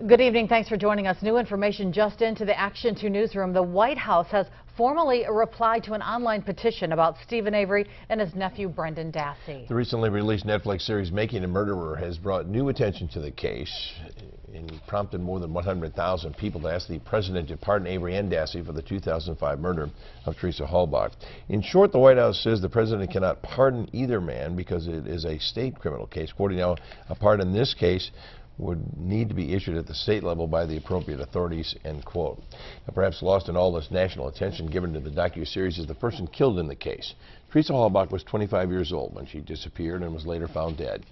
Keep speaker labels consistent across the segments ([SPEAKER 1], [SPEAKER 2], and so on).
[SPEAKER 1] Good evening. Thanks for joining us. New information just into the Action 2 newsroom. The White House has formally replied to an online petition about Stephen Avery and his nephew Brendan Dassey.
[SPEAKER 2] The recently released Netflix series Making a Murderer has brought new attention to the case and prompted more than 100,000 people to ask the president to pardon Avery and Dassey for the 2005 murder of Teresa Halbach. In short, the White House says the president cannot pardon either man because it is a state criminal case. Quoting now, a pardon in this case would need to be issued at the state level by the appropriate authorities, end quote. Now, perhaps lost in all this national attention given to the docuseries is the person killed in the case. Teresa Halbach was 25 years old when she disappeared and was later found dead.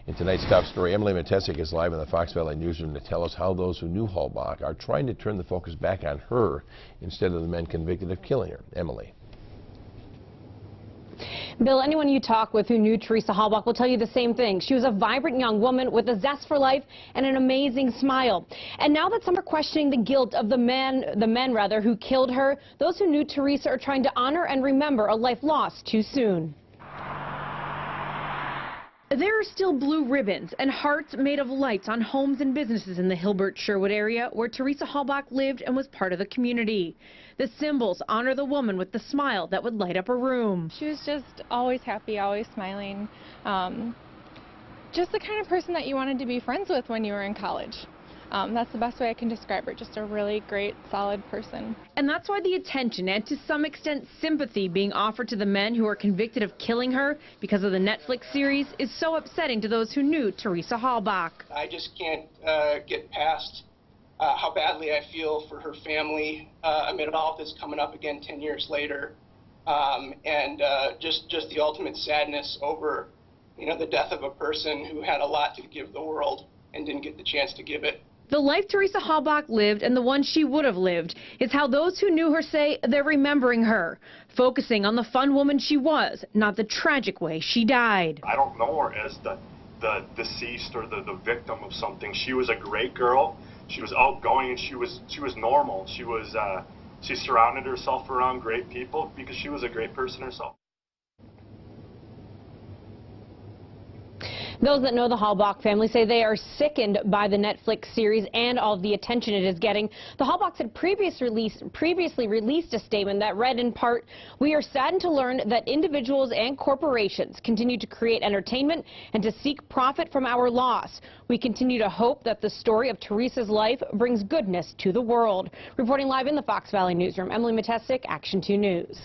[SPEAKER 2] In tonight's top story, Emily Matesic is live in the Fox Valley newsroom to tell us how those who knew Halbach are trying to turn the focus back on her instead of the men convicted of killing her. Emily.
[SPEAKER 3] Bill, anyone you talk with who knew Teresa Halbach will tell you the same thing. She was a vibrant young woman with a zest for life and an amazing smile. And now that some are questioning the guilt of the men who killed her, those who knew Teresa are trying to honor and remember a life lost too soon. There are still blue ribbons and hearts made of lights on homes and businesses in the Hilbert-Sherwood area where Teresa Halbach lived and was part of the community. The symbols honor the woman with the smile that would light up a room.
[SPEAKER 4] She was just always happy, always smiling. Just the kind of person that you wanted to be friends with when you were in college. That's the best way I can describe her, just a really great, solid person.
[SPEAKER 3] And that's why the attention and to some extent sympathy being offered to the men who are convicted of killing her because of the Netflix series is so upsetting to those who knew Teresa Halbach.
[SPEAKER 5] I just can't get past how badly I feel for her family amid all of this coming up again 10 years later, and just the ultimate sadness over, the death of a person who had a lot to give the world and didn't get the chance to give it.
[SPEAKER 3] The life Teresa Halbach lived and the one she would have lived is how those who knew her say they're remembering her, focusing on the fun woman she was, not the tragic way she died.
[SPEAKER 6] I don't know her as the deceased or the victim of something. She was a great girl. She was outgoing and she was normal. She surrounded herself around great people because she was a great person herself.
[SPEAKER 3] Those that know the Halbach family say they are sickened by the Netflix series and all of the attention it is getting. The Halbachs had previously released a statement that read in part, "We are saddened to learn that individuals and corporations continue to create entertainment and to seek profit from our loss. We continue to hope that the story of Teresa's life brings goodness to the world." Reporting live in the Fox Valley newsroom, Emily Matesic, Action 2 News.